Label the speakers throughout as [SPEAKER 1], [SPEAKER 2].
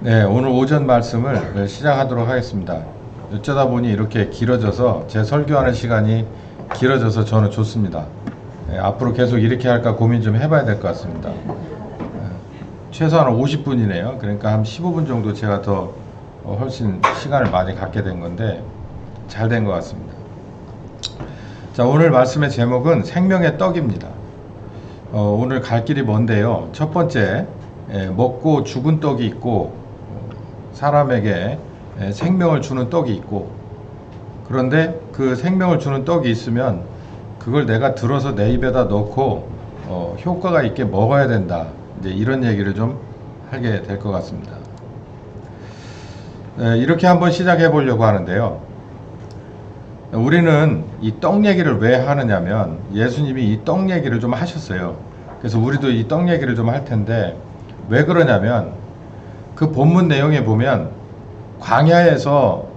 [SPEAKER 1] 네, 오늘 오전 말씀을 시작하도록 하겠습니다. 어쩌다 보니 이렇게 길어져서 제 설교하는 시간이 길어져서 저는 좋습니다. 네, 앞으로 계속 이렇게 할까 고민 좀 해봐야 될 것 같습니다. 최소한 50분이네요. 그러니까 한 15분 정도 제가 더 훨씬 시간을 많이 갖게 된 건데 잘 된 것 같습니다. 자, 오늘 말씀의 제목은 생명의 떡입니다. 오늘 갈 길이 먼데요. 첫 번째, 먹고 죽은 떡이 있고 사람에게 생명을 주는 떡이 있고, 그런데 그 생명을 주는 떡이 있으면 그걸 내가 들어서 내 입에다 넣고 효과가 있게 먹어야 된다. 이제 이런 얘기를 좀 하게 될 것 같습니다. 이렇게 한번 시작해 보려고 하는데요. 우리는 이 떡 얘기를 왜 하느냐면 예수님이 이 떡 얘기를 좀 하셨어요. 그래서 우리도 이 떡 얘기를 좀 할 텐데, 왜 그러냐면 그 본문 내용에 보면 광야에서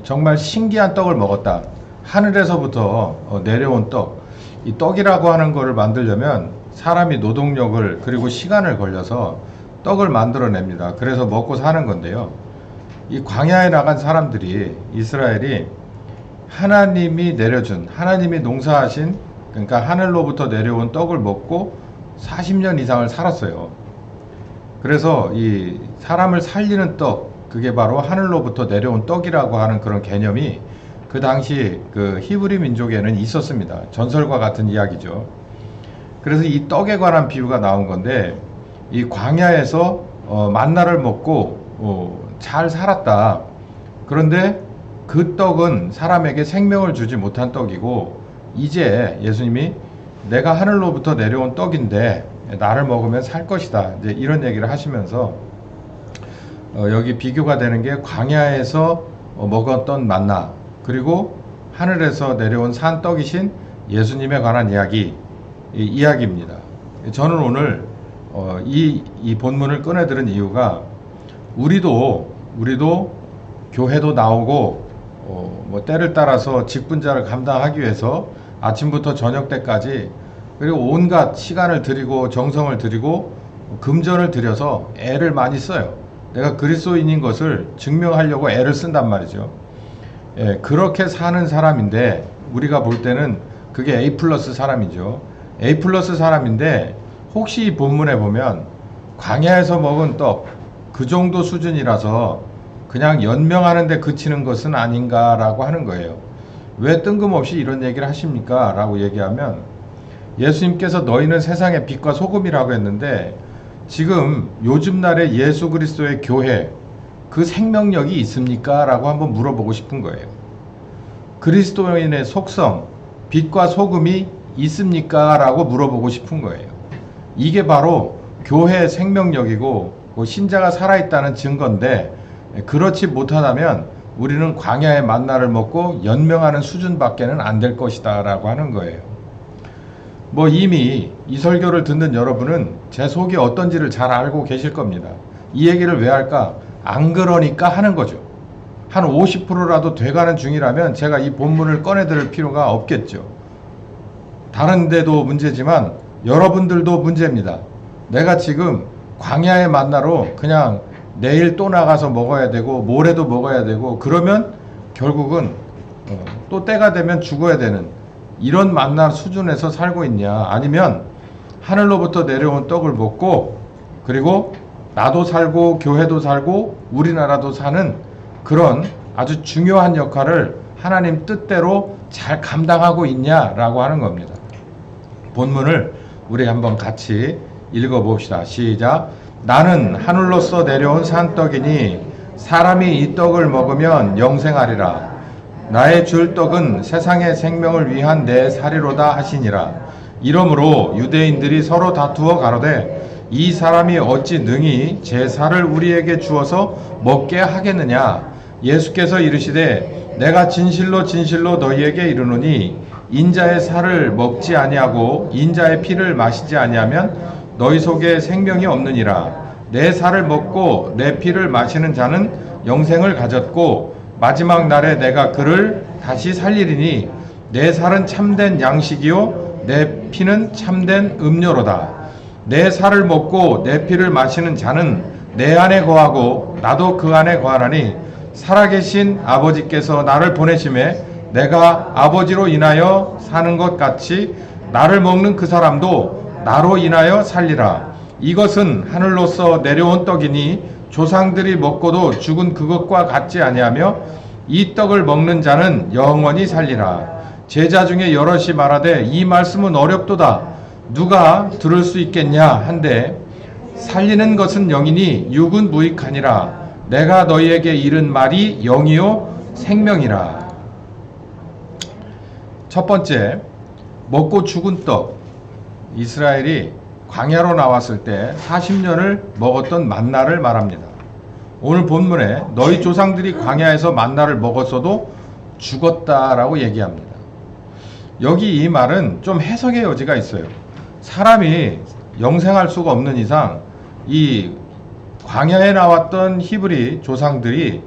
[SPEAKER 1] 정말 신기한 떡을 먹었다. 하늘에서부터 내려온 떡. 이 떡이라고 하는 거를 만들려면 사람이 노동력을 그리고 시간을 걸려서 떡을 만들어냅니다. 그래서 먹고 사는 건데요. 이 광야에 나간 사람들이, 이스라엘이 하나님이 내려준, 하나님이 농사하신, 그러니까 하늘로부터 내려온 떡을 먹고 40년 이상을 살았어요. 그래서 이 사람을 살리는 떡, 그게 바로 하늘로부터 내려온 떡이라고 하는 그런 개념이 그 당시 그 히브리 민족에는 있었습니다. 전설과 같은 이야기죠. 그래서 이 떡에 관한 비유가 나온 건데, 이 광야에서 만나를 먹고 잘 살았다. 그런데 그 떡은 사람에게 생명을 주지 못한 떡이고, 이제 예수님이 내가 하늘로부터 내려온 떡인데 나를 먹으면 살 것이다. 이제 이런 얘기를 하시면서 여기 비교가 되는 게 광야에서 먹었던 만나, 그리고 하늘에서 내려온 산 떡이신 예수님에 관한 이야기입니다. 저는 오늘 이 본문을 꺼내들은 이유가 우리도 교회도 나오고 뭐 때를 따라서 직분자를 감당하기 위해서 아침부터 저녁 때까지, 그리고 온갖 시간을 들이고 정성을 들이고 금전을 들여서 애를 많이 써요. 내가 그리스도인인 것을 증명하려고 애를 쓴단 말이죠. 예, 그렇게 사는 사람인데 우리가 볼 때는 그게 A 플러스 사람이죠. A 플러스 사람인데 혹시 이 본문에 보면 광야에서 먹은 떡, 그 정도 수준이라서 그냥 연명하는 데 그치는 것은 아닌가라고 하는 거예요. 왜 뜬금없이 이런 얘기를 하십니까? 라고 얘기하면, 예수님께서 너희는 세상의 빛과 소금이라고 했는데 지금 요즘 날에 예수 그리스도의 교회, 그 생명력이 있습니까? 라고 한번 물어보고 싶은 거예요. 그리스도인의 속성, 빛과 소금이 있습니까? 라고 물어보고 싶은 거예요. 이게 바로 교회의 생명력이고 신자가 살아있다는 증거인데, 그렇지 못하다면 우리는 광야의 만나를 먹고 연명하는 수준밖에는 안 될 것이다 라고 하는 거예요. 뭐 이미 이 설교를 듣는 여러분은 제 속이 어떤지를 잘 알고 계실 겁니다. 이 얘기를 왜 할까? 안 그러니까 하는 거죠. 한 50%라도 돼가는 중이라면 제가 이 본문을 꺼내들 필요가 없겠죠. 다른 데도 문제지만 여러분들도 문제입니다. 내가 지금 광야의 만나로 그냥 내일 또 나가서 먹어야 되고 모레도 먹어야 되고, 그러면 결국은 또 때가 되면 죽어야 되는 이런 만나 수준에서 살고 있냐, 아니면 하늘로부터 내려온 떡을 먹고 그리고 나도 살고 교회도 살고 우리나라도 사는 그런 아주 중요한 역할을 하나님 뜻대로 잘 감당하고 있냐라고 하는 겁니다. 본문을 우리 한번 같이 읽어봅시다. 시작. 나는 하늘로서 내려온 산떡이니 사람이 이 떡을 먹으면 영생하리라. 나의 줄 떡은 세상의 생명을 위한 내 살이로다 하시니라. 이러므로 유대인들이 서로 다투어 가로되 이 사람이 어찌 능히 제 살을 우리에게 주어서 먹게 하겠느냐. 예수께서 이르시되 내가 진실로 진실로 너희에게 이르노니 인자의 살을 먹지 아니하고 인자의 피를 마시지 아니하면 너희 속에 생명이 없느니라. 내 살을 먹고 내 피를 마시는 자는 영생을 가졌고 마지막 날에 내가 그를 다시 살리리니 내 살은 참된 양식이요 내 피는 참된 음료로다. 내 살을 먹고 내 피를 마시는 자는 내 안에 거하고 나도 그 안에 거하나니 살아계신 아버지께서 나를 보내심에 내가 아버지로 인하여 사는 것 같이 나를 먹는 그 사람도 나로 인하여 살리라. 이것은 하늘로서 내려온 떡이니 조상들이 먹고도 죽은 그것과 같지 아니하며 이 떡을 먹는 자는 영원히 살리라. 제자 중에 여럿이 말하되 이 말씀은 어렵도다. 누가 들을 수 있겠냐 한데 살리는 것은 영이니 육은 무익하니라. 내가 너희에게 이른 말이 영이요 생명이라. 첫 번째, 먹고 죽은 떡. 이스라엘이 광야로 나왔을 때 40년을 먹었던 만나를 말합니다. 오늘 본문에 너희 조상들이 광야에서 만나를 먹었어도 죽었다라고 얘기합니다. 여기 이 말은 좀 해석의 여지가 있어요. 사람이 영생할 수가 없는 이상 이 광야에 나왔던 히브리 조상들이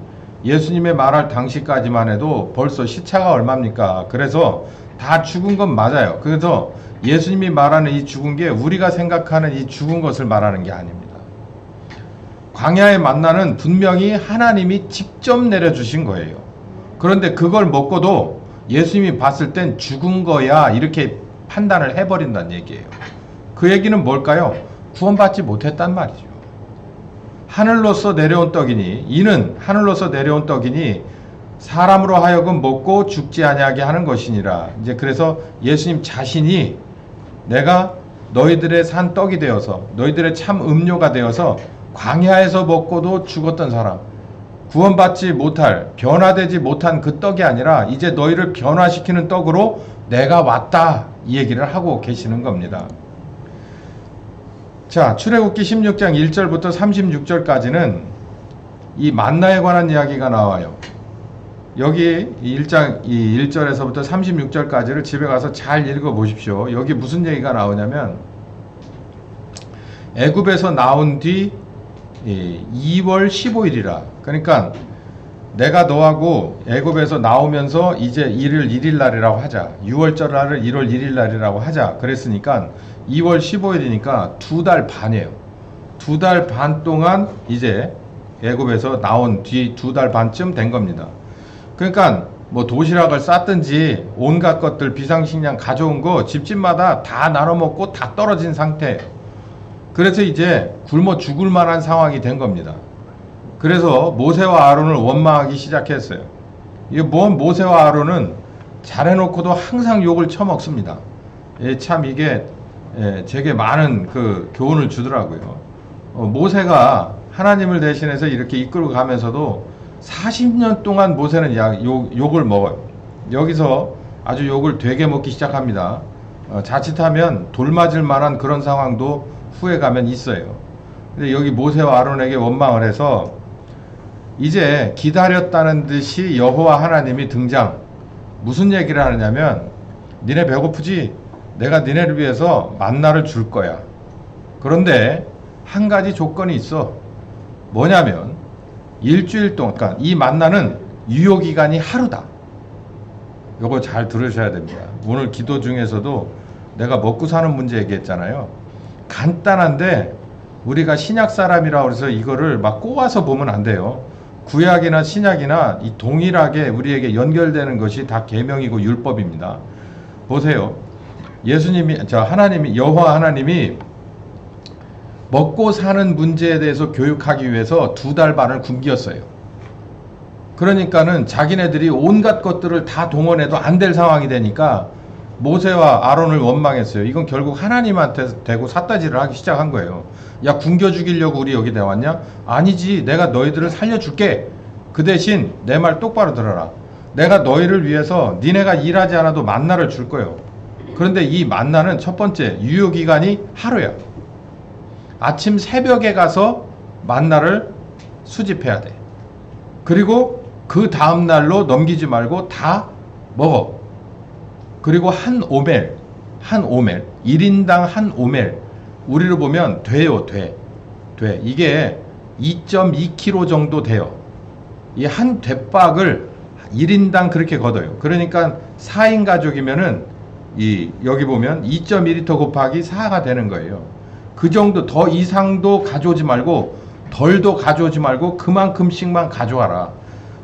[SPEAKER 1] 예수님의 말할 당시까지만 해도 벌써 시차가 얼마입니까? 그래서 다 죽은 건 맞아요. 그래서 예수님이 말하는 이 죽은 게 우리가 생각하는 이 죽은 것을 말하는 게 아닙니다. 광야의 만나는 분명히 하나님이 직접 내려주신 거예요. 그런데 그걸 먹고도 예수님이 봤을 땐 죽은 거야 이렇게 판단을 해버린다는 얘기예요. 그 얘기는 뭘까요? 구원받지 못했단 말이죠. 하늘로서 내려온 떡이니 이는 하늘로서 내려온 떡이니 사람으로 하여금 먹고 죽지 아니하게 하는 것이니라. 이제 그래서 예수님 자신이 내가 너희들의 산 떡이 되어서 너희들의 참 음료가 되어서 광야에서 먹고도 죽었던 사람, 구원받지 못할, 변화되지 못한 그 떡이 아니라 이제 너희를 변화시키는 떡으로 내가 왔다 이 얘기를 하고 계시는 겁니다. 자, 출애굽기 16장 1절부터 36절까지는 이 만나에 관한 이야기가 나와요. 여기 1장 1절에서부터 36절까지를 집에 가서 잘 읽어 보십시오. 여기 무슨 얘기가 나오냐면 애굽에서 나온 뒤 2월 15일이라. 그러니까 내가 너하고 애굽에서 나오면서 이제 1일 날이라고 하자. 6월절 날을 1월 1일 날이라고 하자. 그랬으니까 2월 15일이니까 2달 반이에요. 2달 반 동안 이제 애굽에서 나온 뒤 2달 반쯤 된 겁니다. 그러니까 뭐 도시락을 쌌든지 온갖 것들 비상식량 가져온 거 집집마다 다 나눠 먹고 다 떨어진 상태예요. 그래서 이제 굶어 죽을 만한 상황이 된 겁니다. 그래서 모세와 아론을 원망하기 시작했어요. 이게 뭔 모세와 아론은 잘해놓고도 항상 욕을 처먹습니다. 참 이게 제게 많은 그 교훈을 주더라고요. 모세가 하나님을 대신해서 이렇게 이끌고 가면서도 40년 동안 모세는 욕을 먹어요. 여기서 아주 욕을 되게 먹기 시작합니다. 자칫하면 돌 맞을 만한 그런 상황도 후에 가면 있어요. 근데 여기 모세와 아론에게 원망을 해서 이제 기다렸다는 듯이 여호와 하나님이 등장. 무슨 얘기를 하느냐면 니네 배고프지? 내가 니네를 위해서 만나를 줄 거야. 그런데 한 가지 조건이 있어. 뭐냐면 일주일 동안, 그러니까 이 만나는 유효기간이 하루다. 이거 잘 들으셔야 됩니다. 오늘 기도 중에서도 내가 먹고 사는 문제 얘기했잖아요. 간단한데 우리가 신약 사람이라고 해서 이거를 막 꼬아서 보면 안 돼요. 구약이나 신약이나 이 동일하게 우리에게 연결되는 것이 다 계명이고 율법입니다. 보세요. 하나님이, 여호와 하나님이 먹고 사는 문제에 대해서 교육하기 위해서 2달 반을 굶겼어요. 그러니까는 자기네들이 온갖 것들을 다 동원해도 안 될 상황이 되니까 모세와 아론을 원망했어요. 이건 결국 하나님한테 대고 삿다지를 하기 시작한 거예요. 야, 굶겨 죽이려고 우리 여기 나왔냐? 아니지, 내가 너희들을 살려줄게. 그 대신 내 말 똑바로 들어라. 내가 너희를 위해서 니네가 일하지 않아도 만나를 줄 거예요. 그런데 이 만나는 첫 번째 유효기간이 하루야. 아침 새벽에 가서 만나를 수집해야 돼. 그리고 그 다음날로 넘기지 말고 다 먹어. 그리고 한 오멜, 1인당 한 오멜. 우리로 보면 돼요, 돼. 이게 2.2kg 정도 돼요. 이 한 대박을 1인당 그렇게 걷어요. 그러니까 4인 가족이면은 여기 보면 2.2리터 곱하기 4가 되는 거예요. 그 정도 더 이상도 가져오지 말고 덜도 가져오지 말고 그만큼씩만 가져와라.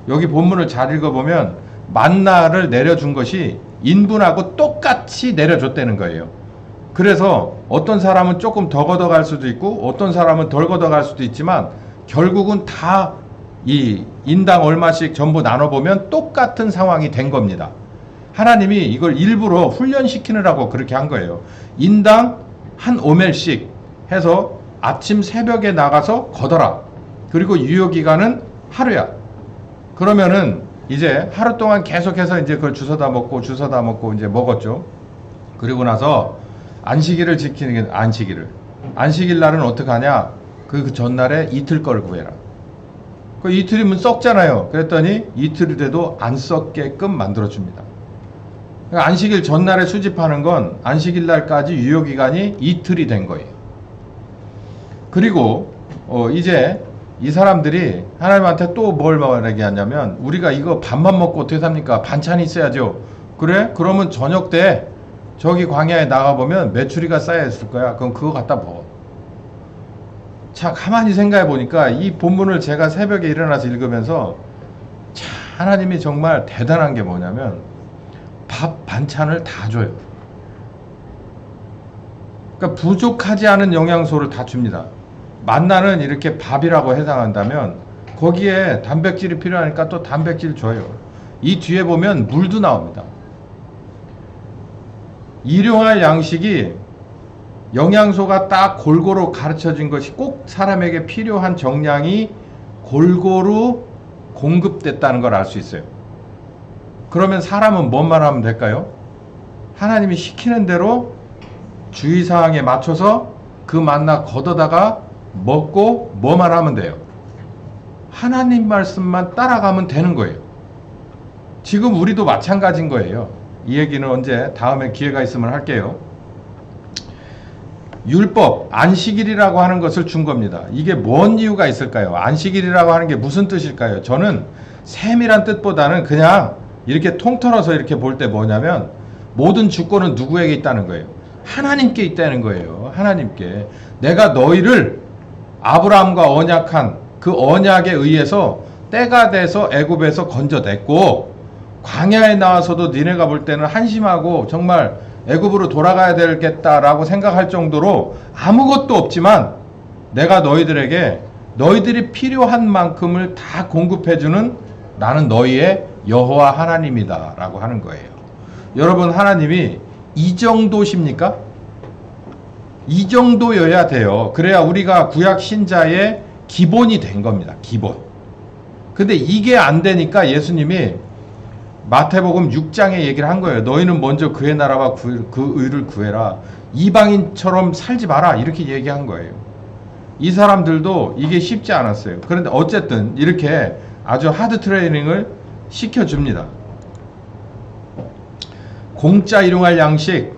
[SPEAKER 1] 여기 본문을 잘 읽어보면 만나를 내려준 것이 인분하고 똑같이 내려줬다는 거예요. 그래서 어떤 사람은 조금 더 걷어갈 수도 있고 어떤 사람은 덜 걷어갈 수도 있지만 결국은 다 이 인당 얼마씩 전부 나눠보면 똑같은 상황이 된 겁니다. 하나님이 이걸 일부러 훈련시키느라고 그렇게 한 거예요. 인당 한 오멜씩 해서 아침 새벽에 나가서 걷어라. 그리고 유효기간은 하루야. 그러면은 이제 하루 동안 계속해서 이제 그걸 주워다 먹고 이제 먹었죠. 그리고 나서 안식일을 지키는 게 안식일 날은 어떻게 하냐? 그 전날에 이틀 걸 구해라. 그 이틀이면 썩잖아요. 그랬더니 이틀이 돼도 안 썩게끔 만들어줍니다. 그러니까 안식일 전날에 수집하는 건 안식일 날까지 유효기간이 이틀이 된 거예요. 그리고 이제 이 사람들이 하나님한테 또 뭘 얘기하냐면 우리가 이거 밥만 먹고 어떻게 삽니까? 반찬이 있어야죠. 그래? 그러면 저녁 때 저기 광야에 나가보면 메추리가 쌓여있을 거야. 그럼 그거 갖다 먹어. 자, 가만히 생각해 보니까 이 본문을 제가 새벽에 일어나서 읽으면서 참 하나님이 정말 대단한 게 뭐냐면 밥 반찬을 다 줘요. 그러니까 부족하지 않은 영양소를 다 줍니다. 만나는 이렇게 밥이라고 해당한다면 거기에 단백질이 필요하니까 또 단백질 줘요. 이 뒤에 보면 물도 나옵니다. 일용할 양식이 영양소가 딱 골고루 가르쳐진 것이 꼭 사람에게 필요한 정량이 골고루 공급됐다는 걸 알 수 있어요. 그러면 사람은 뭔 말 하면 될까요? 하나님이 시키는 대로 주의사항에 맞춰서 그 만나 걷어다가 먹고 뭐만 하면 돼요? 하나님 말씀만 따라가면 되는 거예요. 지금 우리도 마찬가지인 거예요. 이 얘기는 언제 다음에 기회가 있으면 할게요. 율법, 안식일이라고 하는 것을 준 겁니다. 이게 뭔 이유가 있을까요? 안식일이라고 하는 게 무슨 뜻일까요? 저는 세밀한 뜻보다는 그냥 이렇게 통틀어서 이렇게 볼 때 뭐냐면 모든 주권은 누구에게 있다는 거예요? 하나님께 있다는 거예요. 하나님께. 내가 너희를 아브라함과 언약한 그 언약에 의해서 때가 돼서 애굽에서 건져냈고 광야에 나와서도 니네가 볼 때는 한심하고 정말 애굽으로 돌아가야 되겠다라고 생각할 정도로 아무것도 없지만 내가 너희들에게 너희들이 필요한 만큼을 다 공급해주는 나는 너희의 여호와 하나님이다 라고 하는 거예요. 여러분, 하나님이 이 정도십니까? 이 정도여야 돼요. 그래야 우리가 구약 신자의 기본이 된 겁니다. 기본. 근데 이게 안 되니까 예수님이 마태복음 6장에 얘기를 한 거예요. 너희는 먼저 그의 나라와 그 의를 구해라. 이방인처럼 살지 마라. 이렇게 얘기한 거예요. 이 사람들도 이게 쉽지 않았어요. 그런데 어쨌든 이렇게 아주 하드 트레이닝을 시켜줍니다. 공짜 일용할 양식.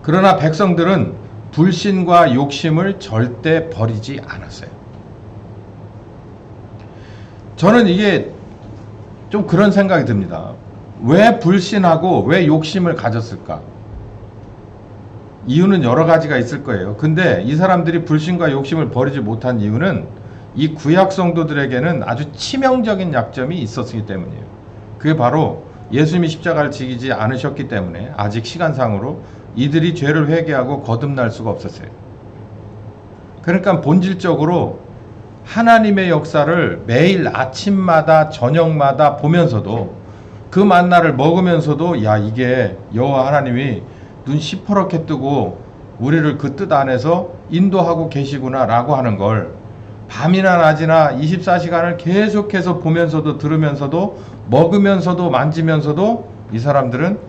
[SPEAKER 1] 그러나 백성들은 불신과 욕심을 절대 버리지 않았어요. 저는 이게 좀 그런 생각이 듭니다. 왜 불신하고 왜 욕심을 가졌을까? 이유는 여러 가지가 있을 거예요. 근데 이 사람들이 불신과 욕심을 버리지 못한 이유는 이 구약 성도들에게는 아주 치명적인 약점이 있었기 때문이에요. 그게 바로 예수님이 십자가를 지기지 않으셨기 때문에 아직 시간상으로 이들이 죄를 회개하고 거듭날 수가 없었어요. 그러니까 본질적으로 하나님의 역사를 매일 아침마다 저녁마다 보면서도 그 만나를 먹으면서도 야, 이게 여호와 하나님이 눈 시퍼렇게 뜨고 우리를 그 뜻 안에서 인도하고 계시구나 라고 하는 걸 밤이나 낮이나 24시간을 계속해서 보면서도 들으면서도 먹으면서도 만지면서도 이 사람들은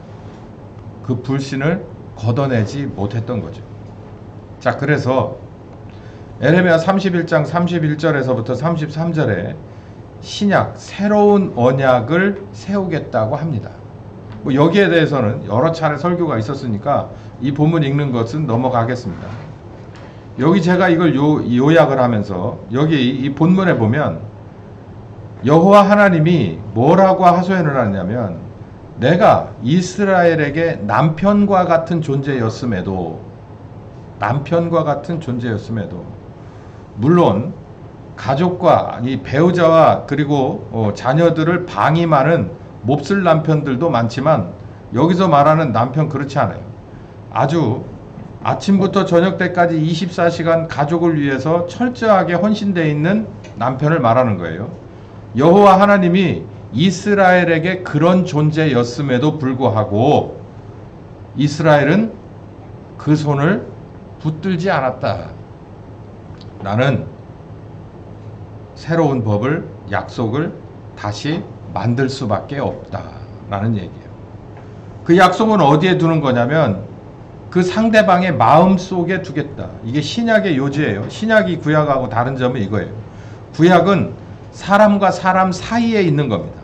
[SPEAKER 1] 그 불신을 걷어내지 못했던 거죠. 자, 그래서 에레미야 31장 31절에서부터 33절에 신약 새로운 언약을 세우겠다고 합니다. 뭐 여기에 대해서는 여러 차례 설교가 있었으니까 이 본문 읽는 것은 넘어가겠습니다. 여기 제가 이걸 요약을 하면서 여기 이 본문에 보면 여호와 하나님이 뭐라고 하소연을 하냐면 내가 이스라엘에게 남편과 같은 존재였음에도 물론 가족과 이 배우자와 그리고 자녀들을 방임하는 몹쓸 남편들도 많지만 여기서 말하는 남편 그렇지 않아요. 아주 아침부터 저녁 때까지 24시간 가족을 위해서 철저하게 헌신되어 있는 남편을 말하는 거예요. 여호와 하나님이 이스라엘에게 그런 존재였음에도 불구하고 이스라엘은 그 손을 붙들지 않았다. 나는 새로운 법을, 약속을 다시 만들 수밖에 없다. 라는 얘기예요. 그 약속은 어디에 두는 거냐면 그 상대방의 마음 속에 두겠다. 이게 신약의 요지예요. 신약이 구약하고 다른 점은 이거예요. 구약은 사람과 사람 사이에 있는 겁니다.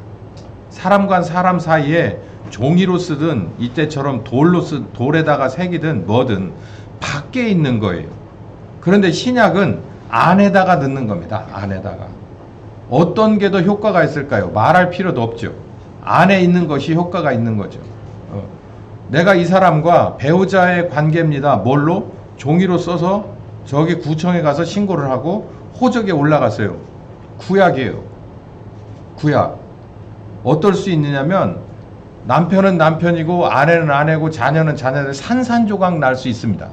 [SPEAKER 1] 사람과 사람 사이에 종이로 쓰든 이때처럼 돌에다가 새기든 뭐든 밖에 있는 거예요. 그런데 신약은 안에다가 넣는 겁니다. 안에다가. 어떤 게 더 효과가 있을까요? 말할 필요도 없죠. 안에 있는 것이 효과가 있는 거죠. 내가 이 사람과 배우자의 관계입니다. 뭘로? 종이로 써서 저기 구청에 가서 신고를 하고 호적에 올라갔어요. 구약이에요. 구약. 어떨 수 있느냐면 남편은 남편이고 아내는 아내고 자녀는 자녀들 산산조각 날 수 있습니다.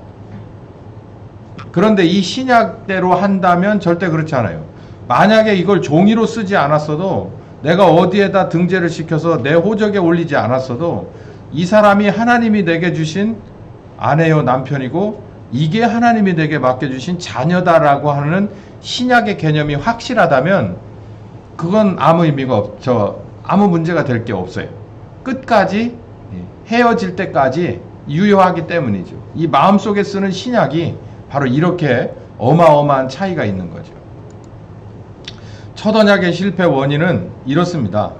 [SPEAKER 1] 그런데 이 신약대로 한다면 절대 그렇지 않아요. 만약에 이걸 종이로 쓰지 않았어도 내가 어디에다 등재를 시켜서 내 호적에 올리지 않았어도 이 사람이 하나님이 내게 주신 아내요 남편이고 이게 하나님이 내게 맡겨주신 자녀다라고 하는 신약의 개념이 확실하다면 그건 아무 의미가 아무 문제가 될 게 없어요. 끝까지 헤어질 때까지 유효하기 때문이죠. 이 마음속에 쓰는 신약이 바로 이렇게 어마어마한 차이가 있는 거죠. 첫 언약의 실패 원인은 이렇습니다.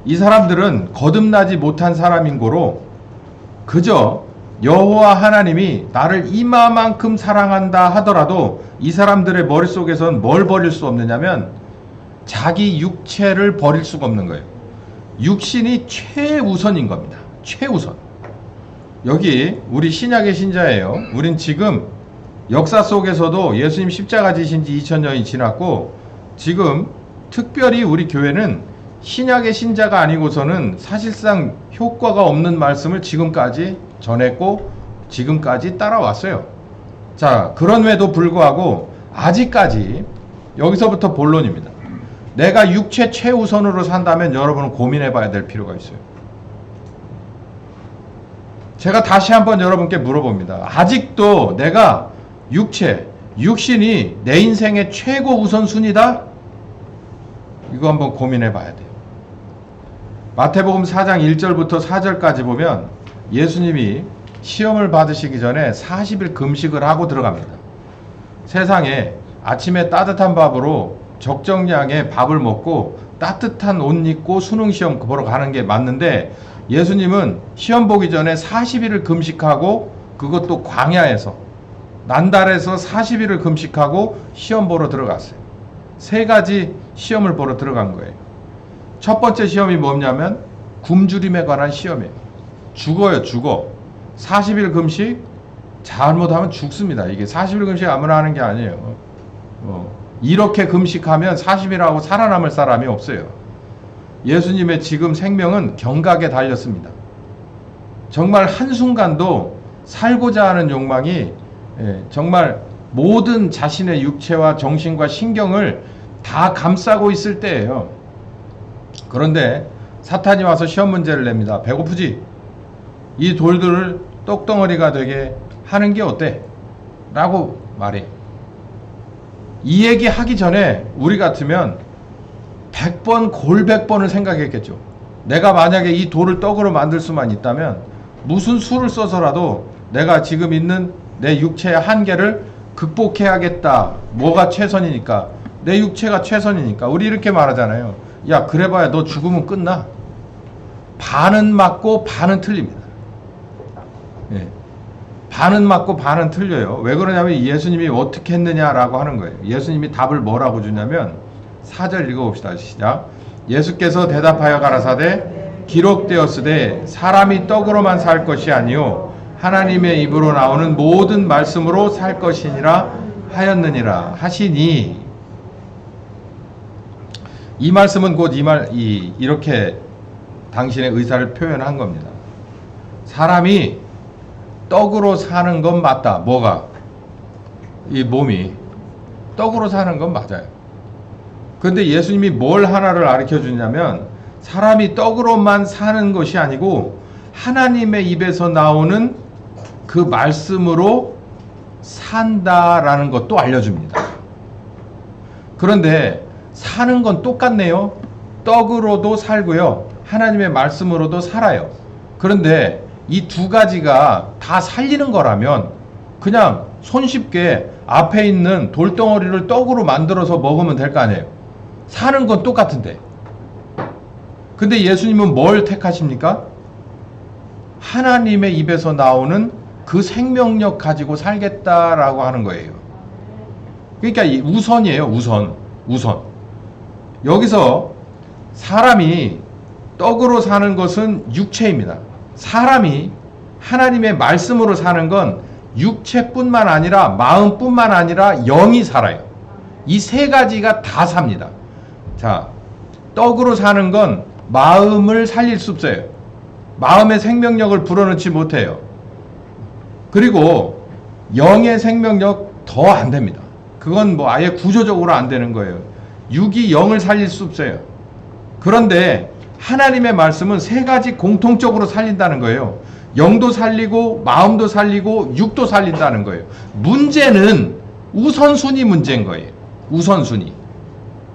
[SPEAKER 1] 이 사람들은 거듭나지 못한 사람인 고로 그저 여호와 하나님이 나를 이마만큼 사랑한다 하더라도 이 사람들의 머릿속에선 뭘 버릴 수 없느냐면 자기 육체를 버릴 수가 없는 거예요. 육신이 최우선인 겁니다. 최우선. 여기 우리 신약의 신자예요. 우린 지금 역사 속에서도 예수님 십자가 지신 지 2000년이 지났고 지금 특별히 우리 교회는 신약의 신자가 아니고서는 사실상 효과가 없는 말씀을 지금까지 전했고 지금까지 따라왔어요. 자, 그럼에도 불구하고 아직까지 여기서부터 본론입니다. 내가 육체 최우선으로 산다면 여러분은 고민해 봐야 될 필요가 있어요. 제가 다시 한번 여러분께 물어봅니다. 아직도 내가 육신이 내 인생의 최고 우선순위다? 이거 한번 고민해 봐야 돼요. 마태복음 4장 1절부터 4절까지 보면 예수님이 시험을 받으시기 전에 40일 금식을 하고 들어갑니다. 세상에 아침에 따뜻한 밥으로 적정량의 밥을 먹고 따뜻한 옷 입고 수능 시험 보러 가는 게 맞는데 예수님은 시험 보기 전에 40일을 금식하고 그것도 광야에서 난달에서 40일을 금식하고 시험 보러 들어갔어요. 세 가지 시험을 보러 들어간 거예요. 첫 번째 시험이 뭐냐면 굶주림에 관한 시험이에요. 죽어요, 죽어. 40일 금식 잘못하면 죽습니다. 이게 40일 금식 아무나 하는 게 아니에요. 이렇게 금식하면 40일하고 살아남을 사람이 없어요. 예수님의 지금 생명은 경각에 달렸습니다. 정말 한순간도 살고자 하는 욕망이 정말 모든 자신의 육체와 정신과 신경을 다 감싸고 있을 때예요. 그런데 사탄이 와서 시험 문제를 냅니다. 배고프지? 이 돌들을 떡덩어리가 되게 하는 게 어때? 라고 말해. 이 얘기 하기 전에 우리 같으면 100번 골100번을 생각했겠죠. 내가 만약에 이 돌을 떡으로 만들 수만 있다면 무슨 수를 써서라도 내가 지금 있는 내 육체의 한계를 극복해야겠다. 뭐가 최선이니까? 내 육체가 최선이니까. 우리 이렇게 말하잖아요. 야, 그래봐야 너 죽으면 끝나. 반은 맞고 반은 틀립니다. 예. 반은 맞고 반은 틀려요. 왜 그러냐면 예수님이 어떻게 했느냐라고 하는 거예요. 예수님이 답을 뭐라고 주냐면 4절 읽어봅시다. 시작. 예수께서 대답하여 가라사대 기록되었으되 사람이 떡으로만 살 것이 아니요 하나님의 입으로 나오는 모든 말씀으로 살 것이니라 하였느니라 하시니 이 말씀은 곧 이렇게 당신의 의사를 표현한 겁니다. 사람이 떡으로 사는 건 맞다. 뭐가? 이 몸이 떡으로 사는 건 맞아요. 그런데 예수님이 뭘 하나를 가르쳐 주냐면 사람이 떡으로만 사는 것이 아니고 하나님의 입에서 나오는 그 말씀으로 산다라는 것도 알려줍니다. 그런데 사는 건 똑같네요. 떡으로도 살고요. 하나님의 말씀으로도 살아요. 그런데 이 두 가지가 다 살리는 거라면 그냥 손쉽게 앞에 있는 돌덩어리를 떡으로 만들어서 먹으면 될 거 아니에요. 사는 건 똑같은데. 근데 예수님은 뭘 택하십니까? 하나님의 입에서 나오는 그 생명력 가지고 살겠다라고 하는 거예요. 그러니까 이 우선이에요. 우선. 여기서 사람이 떡으로 사는 것은 육체입니다. 사람이 하나님의 말씀으로 사는 건 육체뿐만 아니라 마음뿐만 아니라 영이 살아요. 이 세 가지가 다 삽니다. 자, 떡으로 사는 건 마음을 살릴 수 없어요. 마음의 생명력을 불어넣지 못해요. 그리고 영의 생명력 더 안 됩니다. 그건 뭐 아예 구조적으로 안 되는 거예요. 육이 영을 살릴 수 없어요. 그런데 하나님의 말씀은 세 가지 공통적으로 살린다는 거예요. 영도 살리고 마음도 살리고 육도 살린다는 거예요. 문제는 우선순위 문제인 거예요. 우선순위.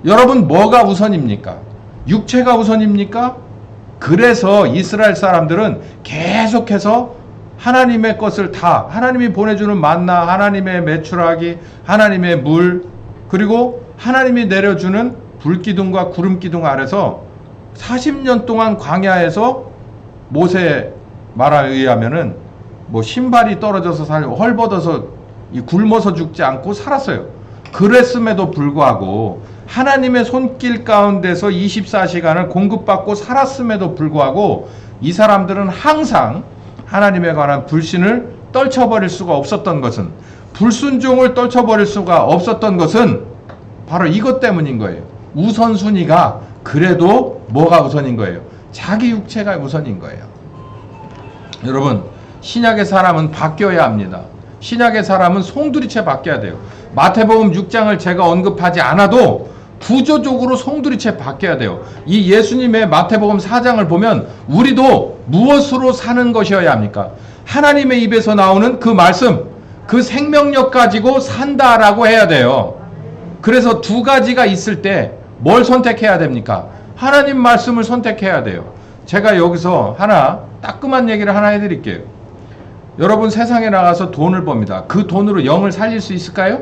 [SPEAKER 1] 여러분 뭐가 우선입니까? 육체가 우선입니까? 그래서 이스라엘 사람들은 계속해서 하나님의 것을 다 하나님이 보내주는 만나, 하나님의 메추라기, 하나님의 물, 그리고 하나님이 내려주는 불기둥과 구름기둥 아래서 40년 동안 광야에서 모세 말에 의하면은 뭐 신발이 떨어져서 살고 헐벗어서 굶어서 죽지 않고 살았어요. 그랬음에도 불구하고 하나님의 손길 가운데서 24시간을 공급받고 살았음에도 불구하고 이 사람들은 항상 하나님에 관한 불신을 떨쳐버릴 수가 없었던 것은, 불순종을 떨쳐버릴 수가 없었던 것은 바로 이것 때문인 거예요. 우선순위가 그래도 뭐가 우선인 거예요? 자기 육체가 우선인 거예요. 여러분, 신약의 사람은 바뀌어야 합니다. 신약의 사람은 송두리째 바뀌어야 돼요. 마태복음 6장을 제가 언급하지 않아도 구조적으로 송두리째 바뀌어야 돼요. 이 예수님의 마태복음 4장을 보면 우리도 무엇으로 사는 것이어야 합니까? 하나님의 입에서 나오는 그 말씀, 그 생명력 가지고 산다라고 해야 돼요. 그래서 두 가지가 있을 때 뭘 선택해야 됩니까? 하나님 말씀을 선택해야 돼요. 제가 여기서 따끔한 얘기를 하나 해드릴게요. 여러분 세상에 나가서 돈을 법니다. 그 돈으로 영을 살릴 수 있을까요?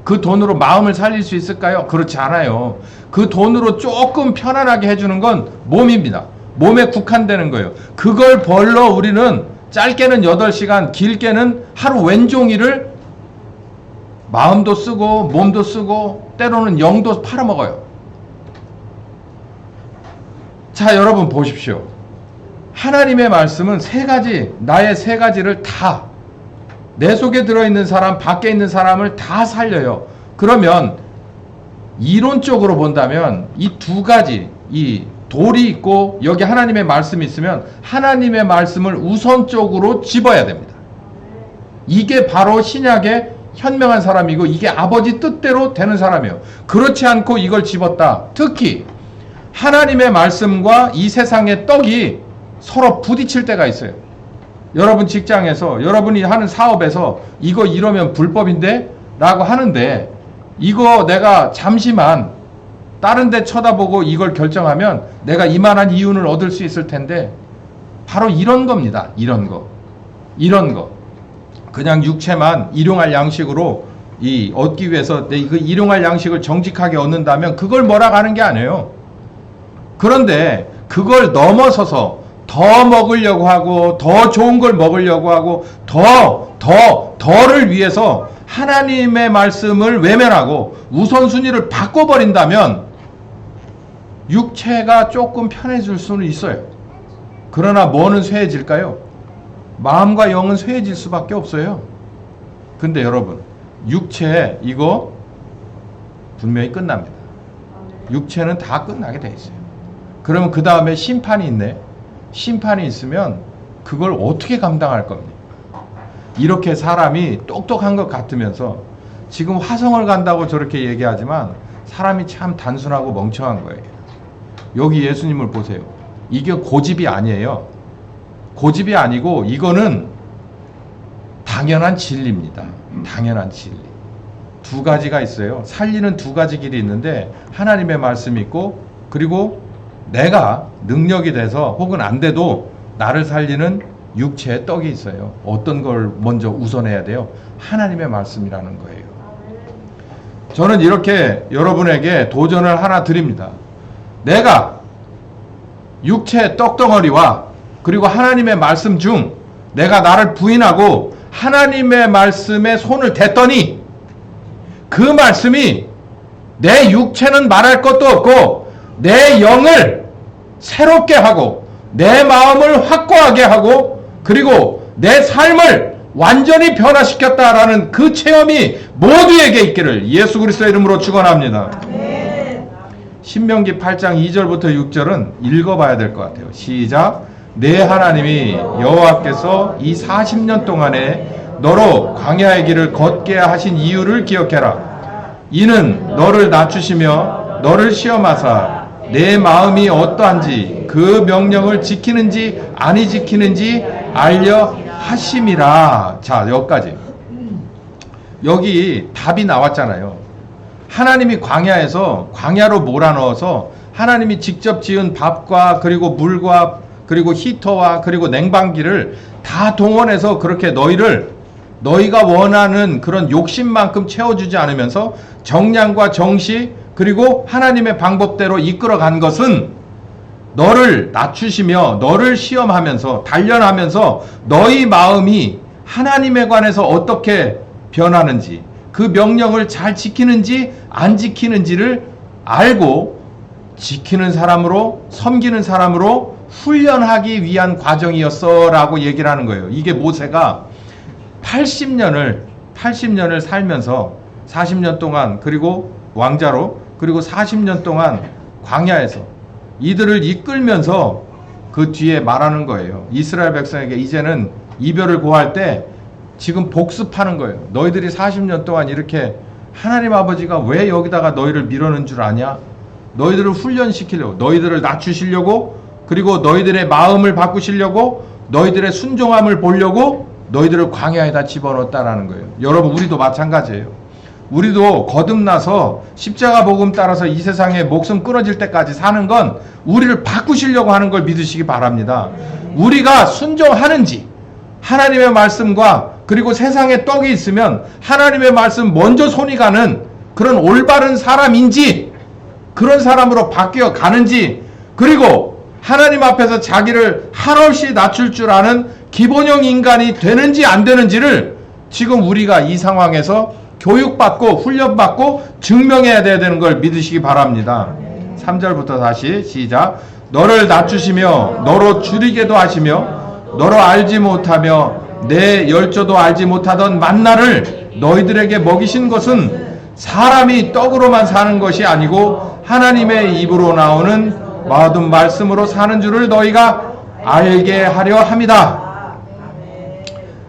[SPEAKER 1] 그 돈으로 마음을 살릴 수 있을까요? 그렇지 않아요. 그 돈으로 조금 편안하게 해주는 건 몸입니다. 몸에 국한되는 거예요. 그걸 벌러 우리는 짧게는 8시간, 길게는 하루 왼종일을 마음도 쓰고 몸도 쓰고 때로는 영도 팔아먹어요. 자, 여러분 보십시오. 하나님의 말씀은 나의 세 가지를 다, 내 속에 들어있는 사람, 밖에 있는 사람을 다 살려요. 그러면 이론적으로 본다면 이 두 가지, 이 돌이 있고 여기 하나님의 말씀이 있으면 하나님의 말씀을 우선적으로 집어야 됩니다. 이게 바로 신약의 현명한 사람이고 이게 아버지 뜻대로 되는 사람이에요. 그렇지 않고 이걸 집었다. 특히 하나님의 말씀과 이 세상의 떡이 서로 부딪힐 때가 있어요. 여러분 직장에서, 여러분이 하는 사업에서 이거 이러면 불법인데? 라고 하는데 이거 내가 잠시만 다른 데 쳐다보고 이걸 결정하면 내가 이만한 이윤을 얻을 수 있을 텐데, 바로 이런 겁니다. 이런 거. 그냥 육체만 일용할 양식으로 얻기 위해서 그 일용할 양식을 정직하게 얻는다면 그걸 뭐라고 하는 게 아니에요. 그런데 그걸 넘어서서 더 먹으려고 하고 더 좋은 걸 먹으려고 하고 더를 위해서 하나님의 말씀을 외면하고 우선순위를 바꿔버린다면 육체가 조금 편해질 수는 있어요. 그러나 뭐는 쇠해질까요? 마음과 영은 쇠해질 수밖에 없어요. 근데 여러분, 육체 이거 분명히 끝납니다. 육체는 다 끝나게 돼 있어요. 그러면 그 다음에 심판이 있네. 심판이 있으면 그걸 어떻게 감당할 겁니까? 이렇게 사람이 똑똑한 것 같으면서 지금 화성을 간다고 저렇게 얘기하지만 사람이 참 단순하고 멍청한 거예요. 여기 예수님을 보세요. 이게 고집이 아니에요. 고집이 아니고 이거는 당연한 진리입니다. 당연한 진리. 두 가지가 있어요. 살리는 두 가지 길이 있는데 하나님의 말씀이 있고 그리고 내가 능력이 돼서 혹은 안 돼도 나를 살리는 육체의 떡이 있어요. 어떤 걸 먼저 우선해야 돼요? 하나님의 말씀이라는 거예요. 저는 이렇게 여러분에게 도전을 하나 드립니다. 내가 육체의 떡덩어리와 그리고 하나님의 말씀 중 내가 나를 부인하고 하나님의 말씀에 손을 댔더니 그 말씀이 내 육체는 말할 것도 없고 내 영을 새롭게 하고 내 마음을 확고하게 하고 그리고 내 삶을 완전히 변화시켰다라는 그 체험이 모두에게 있기를 예수 그리스도의 이름으로 축원합니다. 신명기 8장 2절부터 6절은 읽어봐야 될 것 같아요. 시작. 내 하나님이 여호와께서 이 40년 동안에 너로 광야의 길을 걷게 하신 이유를 기억해라. 이는 너를 낮추시며 너를 시험하사 내 마음이 어떠한지 그 명령을 지키는지 아니 지키는지 알려 하심이라. 자, 여기까지. 여기 답이 나왔잖아요. 하나님이 광야로 몰아넣어서 하나님이 직접 지은 밥과 그리고 물과 그리고 히터와 그리고 냉방기를 다 동원해서 그렇게 너희가 원하는 그런 욕심만큼 채워주지 않으면서 정량과 정시 그리고 하나님의 방법대로 이끌어간 것은 너를 낮추시며 너를 시험하면서 단련하면서 너희 마음이 하나님에 관해서 어떻게 변하는지 그 명령을 잘 지키는지 안 지키는지를 알고 지키는 사람으로 섬기는 사람으로 훈련하기 위한 과정이었어 라고 얘기를 하는 거예요. 이게 모세가 80년을 살면서 40년 동안 그리고 왕자로 그리고 40년 동안 광야에서 이들을 이끌면서 그 뒤에 말하는 거예요. 이스라엘 백성에게 이제는 이별을 고할 때 지금 복습하는 거예요. 너희들이 40년 동안 이렇게 하나님 아버지가 왜 여기다가 너희를 밀어넣은 줄 아냐? 너희들을 훈련시키려고, 너희들을 낮추시려고, 그리고 너희들의 마음을 바꾸시려고, 너희들의 순종함을 보려고 너희들을 광야에다 집어넣었다라는 거예요. 여러분, 우리도 마찬가지예요. 우리도 거듭나서 십자가 복음 따라서 이 세상에 목숨 끊어질 때까지 사는 건 우리를 바꾸시려고 하는 걸 믿으시기 바랍니다. 우리가 순종하는지 하나님의 말씀과 그리고 세상에 떡이 있으면 하나님의 말씀 먼저 손이 가는 그런 올바른 사람인지 그런 사람으로 바뀌어 가는지 그리고 하나님 앞에서 자기를 한없이 낮출 줄 아는 기본형 인간이 되는지 안 되는지를 지금 우리가 이 상황에서 교육받고 훈련받고 증명해야 되는 걸 믿으시기 바랍니다. 3절부터 다시 시작. 너를 낮추시며 너로 줄이게도 하시며 너로 알지 못하며 내 열조도 알지 못하던 만나를 너희들에게 먹이신 것은 사람이 떡으로만 사는 것이 아니고 하나님의 입으로 나오는 모든 말씀으로 사는 줄을 너희가 알게 하려 함이다.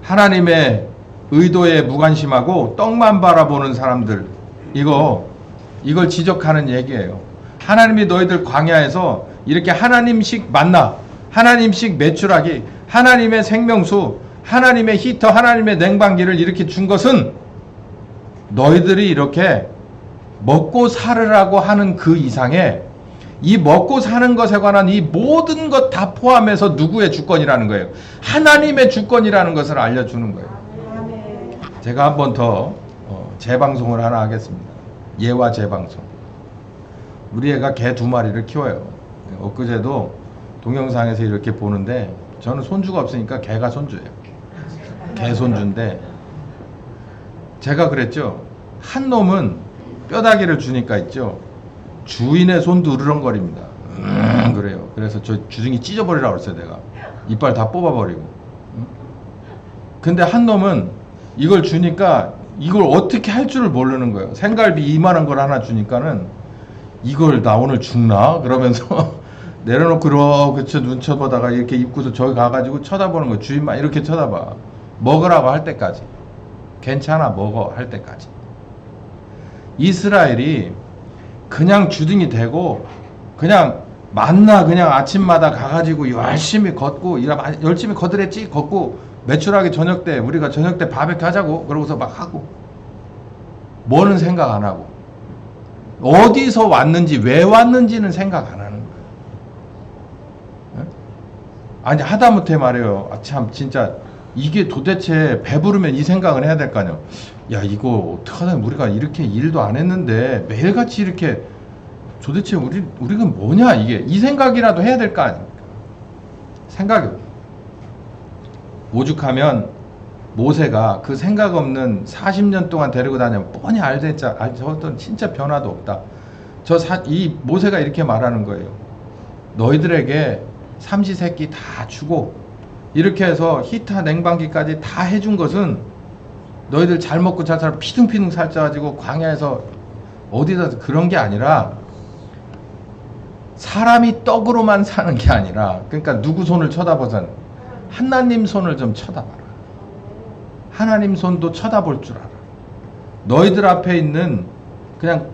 [SPEAKER 1] 하나님의 의도에 무관심하고 떡만 바라보는 사람들, 이걸 지적하는 얘기예요. 하나님이 너희들 광야에서 이렇게 하나님식 만나, 하나님식 매출하기, 하나님의 생명수, 하나님의 히터, 하나님의 냉방기를 이렇게 준 것은 너희들이 이렇게 먹고 살으라고 하는 그 이상에 이 먹고 사는 것에 관한 이 모든 것 다 포함해서 누구의 주권이라는 거예요? 하나님의 주권이라는 것을 알려주는 거예요. 제가 한 번 더 재방송을 하나 하겠습니다. 예와 재방송. 우리 애가 개 2마리를 키워요. 엊그제도 동영상에서 이렇게 보는데 저는 손주가 없으니까 개가 손주예요. 개 손주인데 제가 그랬죠. 한 놈은 뼈다귀를 주니까 있죠. 주인의 손도 으르렁거립니다. 그래요. 그래서 저 주둥이 찢어버리라고 그랬어요. 내가 이빨 다 뽑아버리고. 근데 한 놈은 이걸 주니까 이걸 어떻게 할 줄을 모르는 거예요. 생갈비 이만한 걸 하나 주니까는 이걸 나 오늘 죽나? 그러면서 내려놓고 이렇게 눈 쳐보다가 이렇게 입구서 저기 가가지고 쳐다보는 거. 주인만 이렇게 쳐다봐. 먹으라고 할 때까지. 괜찮아 먹어 할 때까지. 이스라엘이 그냥 주둥이 대고 그냥 만나 그냥 아침마다 가가지고 열심히 걷고 열심히 걷으랬지. 걷고 매출하게 저녁 때 우리가 저녁 때 바베큐 하자고 그러고서 막 하고 뭐는 생각 안 하고 어디서 왔는지 왜 왔는지는 생각 안 하는 거야. 아니 하다못해 말이에요. 참 진짜 이게 도대체 배부르면 이 생각을 해야 될 거 아니야. 야 이거 어떡하나 우리가 이렇게 일도 안 했는데 매일같이 이렇게 도대체 우리가 뭐냐 이게 이 생각이라도 해야 될 거 아닙니까? 생각이 없어. 오죽하면 모세가 그 생각 없는 40년 동안 데리고 다니면 뻔히 알겠자. 저것도 진짜 변화도 없다. 이 모세가 이렇게 말하는 거예요. 너희들에게 삼시세끼 다 주고 이렇게 해서 히터 냉방기까지 다 해준 것은 너희들 잘 먹고 잘 살고 피둥피둥 살쪄가지고 광야에서 어디다 그런 게 아니라 사람이 떡으로만 사는 게 아니라 그러니까 누구 손을 쳐다보선 하나님 손을 좀 쳐다봐라. 하나님 손도 쳐다볼 줄 알아. 너희들 앞에 있는 그냥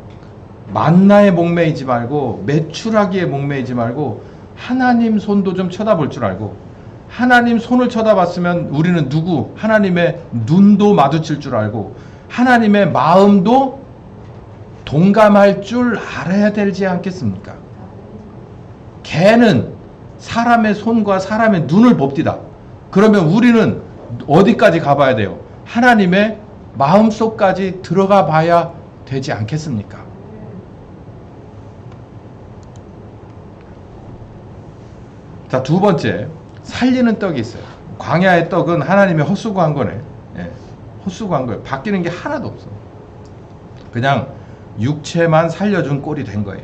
[SPEAKER 1] 만나에 목매이지 말고 매출하기에 목매이지 말고 하나님 손도 좀 쳐다볼 줄 알고 하나님 손을 쳐다봤으면 우리는 누구 하나님의 눈도 마주칠 줄 알고 하나님의 마음도 동감할 줄 알아야 되지 않겠습니까? 개는 사람의 손과 사람의 눈을 봅디다. 그러면 우리는 어디까지 가봐야 돼요? 하나님의 마음속까지 들어가 봐야 되지 않겠습니까? 자, 두 번째, 살리는 떡이 있어요. 광야의 떡은 하나님의 헛수고한 거네. 예, 헛수고한 거예요. 바뀌는 게 하나도 없어. 그냥 육체만 살려준 꼴이 된 거예요.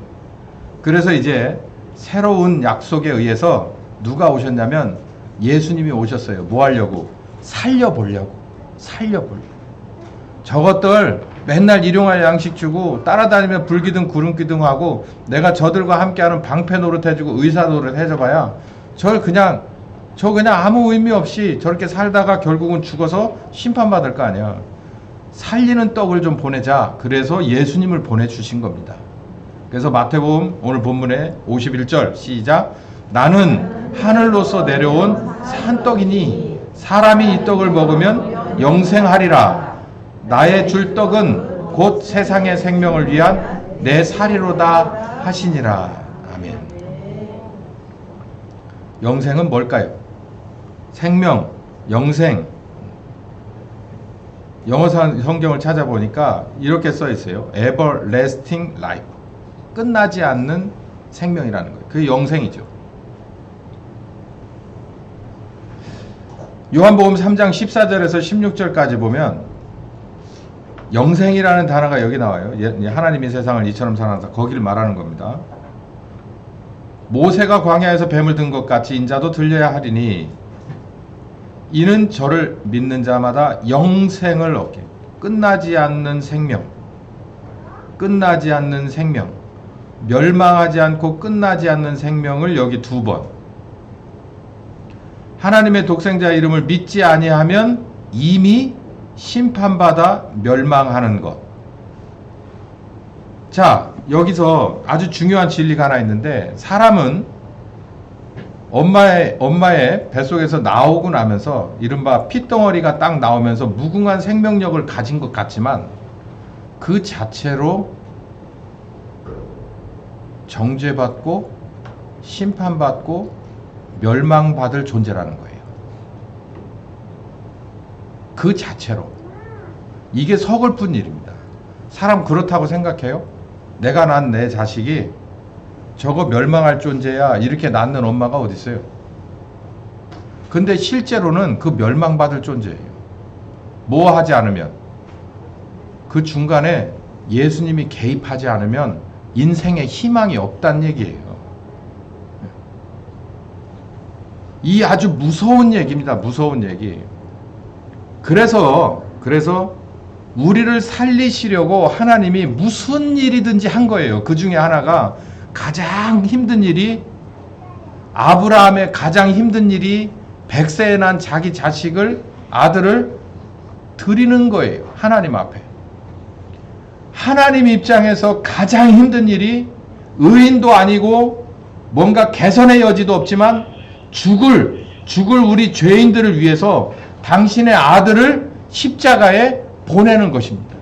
[SPEAKER 1] 그래서 이제 새로운 약속에 의해서 누가 오셨냐면 예수님이 오셨어요. 뭐 하려고? 살려보려고. 저것들 맨날 일용할 양식 주고 따라다니면 불기둥 구름기둥 하고 내가 저들과 함께하는 방패 노릇 해주고 의사 노릇 해줘봐야 저 그냥 아무 의미 없이 저렇게 살다가 결국은 죽어서 심판받을 거 아니야. 살리는 떡을 좀 보내자. 그래서 예수님을 보내주신 겁니다. 그래서 마태복음 오늘 본문에 51절 시작. 나는 하늘로서 내려온 산떡이니 사람이 이 떡을 먹으면 영생하리라. 나의 줄 떡은 곧 세상의 생명을 위한 내 살이로다 하시니라. 아멘. 영생은 뭘까요? 생명, 영생. 영어 성경을 찾아보니까 이렇게 써 있어요. everlasting life. 끝나지 않는 생명이라는 거예요. 그게 영생이죠. 요한복음 3장 14절에서 16절까지 보면 영생이라는 단어가 여기 나와요. 하나님이 세상을 이처럼 사랑하사 거기를 말하는 겁니다. 모세가 광야에서 뱀을 든 것 같이 인자도 들려야 하리니 이는 저를 믿는 자마다 영생을 얻게. 끝나지 않는 생명. 멸망하지 않고 끝나지 않는 생명을 여기 두 번. 하나님의 독생자 이름을 믿지 아니하면 이미 심판받아 멸망하는 것. 자, 여기서 아주 중요한 진리가 하나 있는데 사람은 엄마의 뱃속에서 나오고 나면서 이른바 핏덩어리가 딱 나오면서 무궁한 생명력을 가진 것 같지만 그 자체로 정죄받고 심판받고 멸망받을 존재라는 거예요. 그 자체로. 이게 서글픈 일입니다. 사람 그렇다고 생각해요? 내가 난 내 자식이 저거 멸망할 존재야 이렇게 낳는 엄마가 어디 있어요? 근데 실제로는 그 멸망받을 존재예요. 뭐 하지 않으면 그 중간에 예수님이 개입하지 않으면 인생에 희망이 없다는 얘기예요. 이 아주 무서운 얘기입니다. 무서운 얘기. 그래서 우리를 살리시려고 하나님이 무슨 일이든지 한 거예요. 그 중에 하나가 가장 힘든 일이, 아브라함의 가장 힘든 일이 100세에 난 자기 자식을, 아들을 드리는 거예요. 하나님 앞에. 하나님 입장에서 가장 힘든 일이 의인도 아니고 뭔가 개선의 여지도 없지만 죽을 우리 죄인들을 위해서 당신의 아들을 십자가에 보내는 것입니다.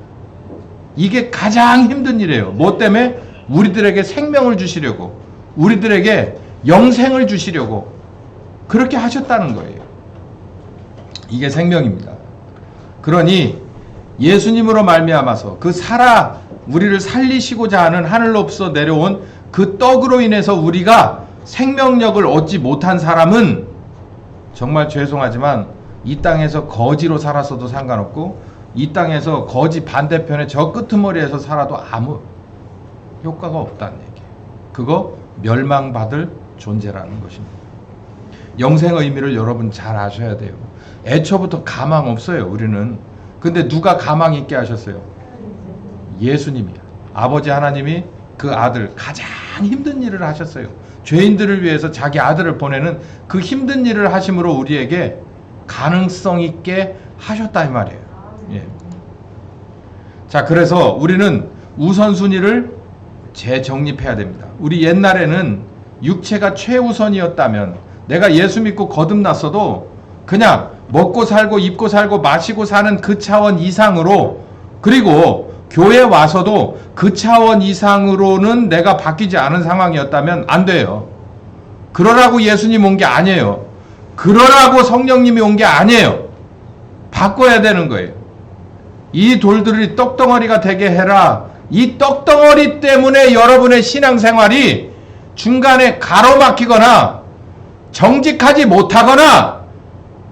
[SPEAKER 1] 이게 가장 힘든 일이에요. 뭐 때문에? 우리들에게 생명을 주시려고, 우리들에게 영생을 주시려고 그렇게 하셨다는 거예요. 이게 생명입니다. 그러니 예수님으로 말미암아서 그 우리를 살리시고자 하는 하늘로부터 내려온 그 떡으로 인해서 우리가 생명력을 얻지 못한 사람은 정말 죄송하지만 이 땅에서 거지로 살았어도 상관없고, 이 땅에서 거지 반대편에 저 끄트머리에서 살아도 아무 효과가 없다는 얘기예요. 그거 멸망받을 존재라는 것입니다. 영생의 의미를 여러분 잘 아셔야 돼요. 애초부터 가망 없어요, 우리는. 근데 누가 가망 있게 하셨어요? 예수님이야. 아버지 하나님이 그 아들, 가장 힘든 일을 하셨어요. 죄인들을 위해서 자기 아들을 보내는 그 힘든 일을 하심으로 우리에게 가능성 있게 하셨다 이 말이에요. 예. 자, 그래서 우리는 우선순위를 재정립해야 됩니다. 우리 옛날에는 육체가 최우선이었다면, 내가 예수 믿고 거듭났어도 그냥 먹고 살고 입고 살고 마시고 사는 그 차원 이상으로, 그리고 교회 와서도 그 차원 이상으로는 내가 바뀌지 않은 상황이었다면 안 돼요. 그러라고 예수님 온 게 아니에요. 그러라고 성령님이 온 게 아니에요. 바꿔야 되는 거예요. 이 돌들이 떡덩어리가 되게 해라. 이 떡덩어리 때문에 여러분의 신앙생활이 중간에 가로막히거나 정직하지 못하거나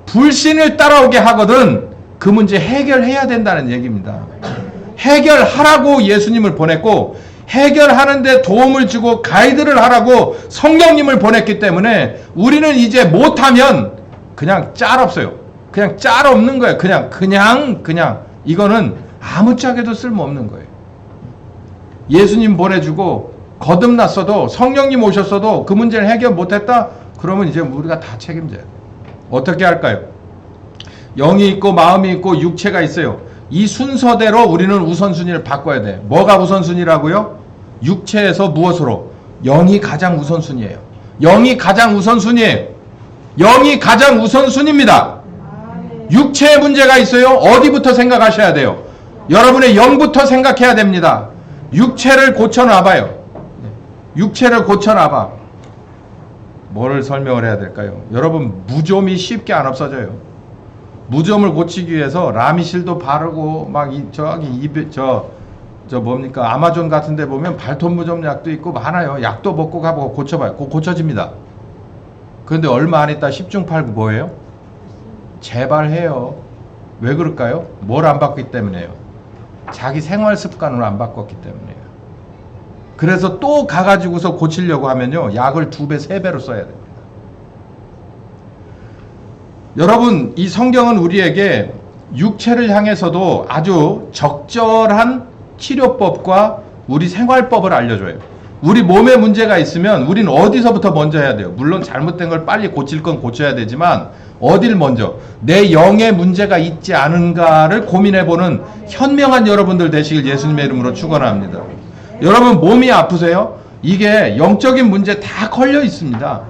[SPEAKER 1] 불신을 따라오게 하거든, 그 문제 해결해야 된다는 얘기입니다. 해결하라고 예수님을 보냈고, 해결하는데 도움을 주고 가이드를 하라고 성령님을 보냈기 때문에 우리는 이제 못하면 그냥 짤 없어요. 그냥 짤 없는 거예요. 그냥 이거는 아무짝에도 쓸모없는 거예요. 예수님 보내주고 거듭났어도, 성령님 오셨어도 그 문제를 해결 못했다? 그러면 이제 우리가 다 책임져야 돼요. 어떻게 할까요? 영이 있고 마음이 있고 육체가 있어요. 이 순서대로 우리는 우선순위를 바꿔야 돼. 뭐가 우선순위라고요? 육체에서 무엇으로? 영이 가장 우선순위예요. 영이 가장 우선순위예요. 영이 가장 우선순위입니다. 육체에 문제가 있어요? 어디부터 생각하셔야 돼요? 여러분의 영부터 생각해야 됩니다. 육체를 고쳐놔봐요. 육체를 고쳐놔봐. 뭘 설명을 해야 될까요? 여러분, 무좀이 쉽게 안 없어져요. 무좀을 고치기 위해서 라미실도 바르고 막 뭡니까, 아마존 같은 데 보면 발톱 무좀 약도 있고 많아요. 약도 먹고 가고 고쳐봐요. 그거 고쳐집니다. 그런데 얼마 안 있다 10중 8구 뭐예요? 재발해요. 왜 그럴까요? 뭘 안 바꿨기 때문에요. 자기 생활 습관을 안 바꿨기 때문에요. 그래서 또 가가지고서 고치려고 하면요, 약을 2배, 3배로 써야 됩니다. 여러분, 이 성경은 우리에게 육체를 향해서도 아주 적절한 치료법과 우리 생활법을 알려줘요. 우리 몸에 문제가 있으면 우리는 어디서부터 먼저 해야 돼요? 물론 잘못된 걸 빨리 고칠 건 고쳐야 되지만 어딜 먼저? 내 영에 문제가 있지 않은가를 고민해보는 현명한 여러분들 되시길 예수님의 이름으로 축원합니다. 여러분, 몸이 아프세요? 이게 영적인 문제 다 걸려 있습니다.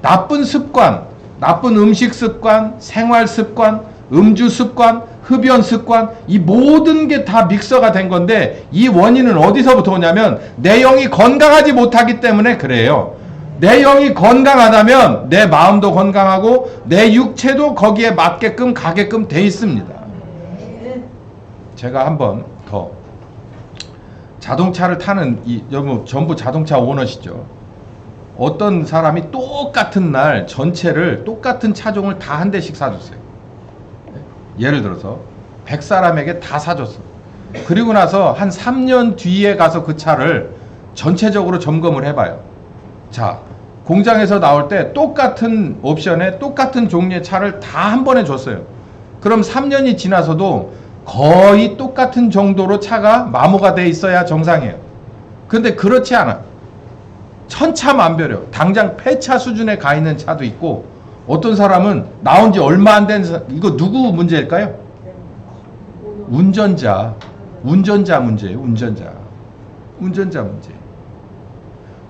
[SPEAKER 1] 나쁜 습관, 나쁜 음식 습관, 생활 습관, 음주 습관, 흡연 습관, 이 모든 게 다 믹서가 된 건데, 이 원인은 어디서부터 오냐면 내 영이 건강하지 못하기 때문에 그래요. 내 영이 건강하다면 내 마음도 건강하고 내 육체도 거기에 맞게끔 가게끔 돼 있습니다. 제가 한번 더, 자동차를 타는 여러분 전부 자동차 오너시죠? 어떤 사람이 똑같은 날 전체를, 똑같은 차종을 다 한 대씩 사줬어요. 예를 들어서 100사람에게 다 사줬어. 그리고 나서 한 3년 뒤에 가서 그 차를 전체적으로 점검을 해봐요. 자, 공장에서 나올 때 똑같은 옵션에 똑같은 종류의 차를 다 한 번에 줬어요. 그럼 3년이 지나서도 거의 똑같은 정도로 차가 마모가 돼 있어야 정상이에요. 근데 그렇지 않아. 천차만별이요. 당장 폐차 수준에 가 있는 차도 있고, 어떤 사람은 나온 지 얼마 안 된, 이거 누구 문제일까요? 운전자 문제예요. 운전자 문제.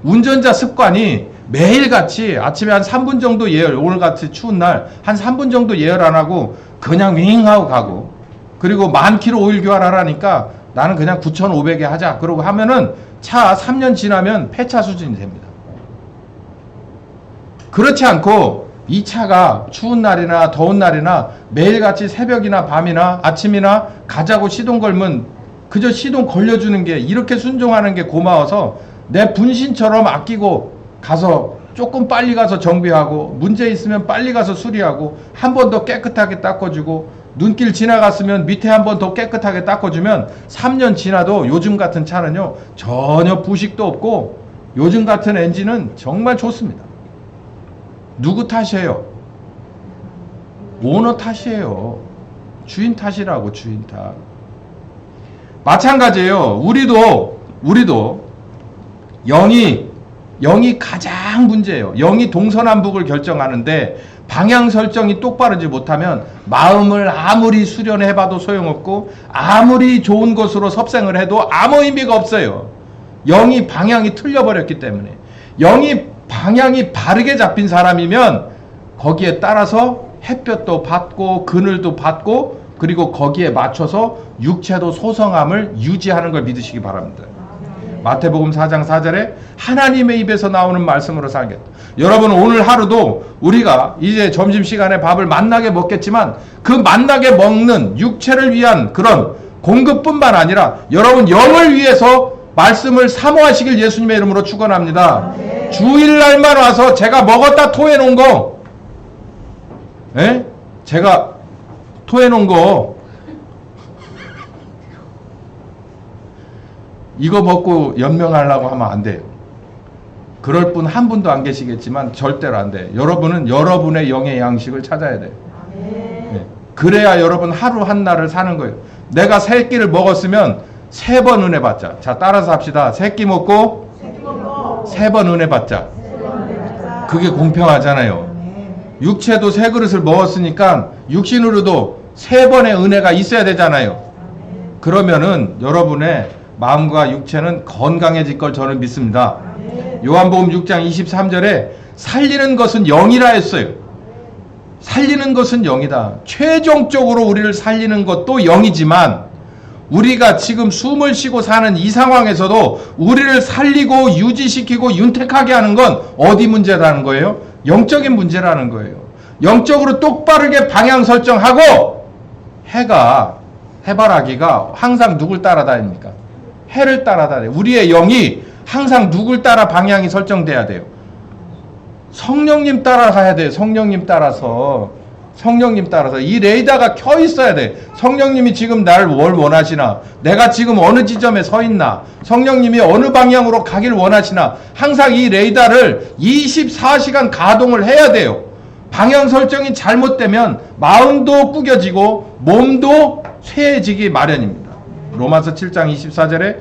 [SPEAKER 1] 운전자 습관이 매일같이 아침에 한 3분 정도 예열, 오늘같이 추운 날 한 3분 정도 예열 안 하고 그냥 윙 하고 가고, 그리고 10,000km 오일 교환하라니까 나는 그냥 9,500에 하자 그러고 하면은 차 3년 지나면 폐차 수준이 됩니다. 그렇지 않고 이 차가 추운 날이나 더운 날이나 매일같이 새벽이나 밤이나 아침이나 가자고 시동 걸면 그저 시동 걸려주는 게, 이렇게 순종하는 게 고마워서 내 분신처럼 아끼고 가서 조금 빨리 가서 정비하고, 문제 있으면 빨리 가서 수리하고, 한 번 더 깨끗하게 닦아주고, 눈길 지나갔으면 밑에 한 번 더 깨끗하게 닦아주면 3년 지나도 요즘 같은 차는요 전혀 부식도 없고, 요즘 같은 엔진은 정말 좋습니다. 누구 탓이에요? 오너 탓이에요. 주인 탓이라고, 주인 탓. 마찬가지예요. 우리도 영이 가장 문제예요. 영이 동서남북을 결정하는데 방향 설정이 똑바르지 못하면 마음을 아무리 수련해봐도 소용없고, 아무리 좋은 것으로 섭생을 해도 아무 의미가 없어요. 영이 방향이 틀려버렸기 때문에. 영이 방향이 바르게 잡힌 사람이면 거기에 따라서 햇볕도 받고 그늘도 받고, 그리고 거기에 맞춰서 육체도 소성함을 유지하는 걸 믿으시기 바랍니다. 마태복음 4장 4절에 하나님의 입에서 나오는 말씀으로 살겠다. 여러분, 오늘 하루도 우리가 이제 점심시간에 밥을 만나게 먹겠지만 그 만나게 먹는 육체를 위한 그런 공급뿐만 아니라 여러분 영을 위해서 말씀을 사모하시길 예수님의 이름으로 축원합니다. 주일날만 와서 제가 먹었다 토해놓은 거, 제가 토해놓은 거 이거 먹고 연명하려고 하면 안 돼요. 그럴 분 한 분도 안 계시겠지만 절대로 안 돼요. 여러분은 여러분의 영의 양식을 찾아야 돼요. 그래야 여러분 하루 한 날을 사는 거예요. 내가 세 끼를 먹었으면 3번 은혜 받자. 자, 따라서 합시다. 3끼 먹고 3번 은혜 받자. 그게 공평하잖아요. 육체도 3그릇을 먹었으니까 육신으로도 3번의 은혜가 있어야 되잖아요. 그러면은 여러분의 마음과 육체는 건강해질 걸 저는 믿습니다. 요한복음 6장 23절에 살리는 것은 영이라 했어요. 살리는 것은 영이다. 최종적으로 우리를 살리는 것도 영이지만, 우리가 지금 숨을 쉬고 사는 이 상황에서도 우리를 살리고 유지시키고 윤택하게 하는 건 어디 문제라는 거예요? 영적인 문제라는 거예요. 영적으로 똑바르게 방향 설정하고, 해바라기가 항상 누굴 따라다닙니까? 해를 따라다녀요. 우리의 영이 항상 누굴 따라 방향이 설정돼야 돼요? 성령님 따라가야 돼요. 성령님 따라서 이 레이더가 켜 있어야 돼. 성령님이 지금 나를 뭘 원하시나, 내가 지금 어느 지점에 서 있나, 성령님이 어느 방향으로 가길 원하시나, 항상 이 레이더를 24시간 가동을 해야 돼요. 방향 설정이 잘못되면 마음도 구겨지고 몸도 쇠해지기 마련입니다. 로마서 7장 24절에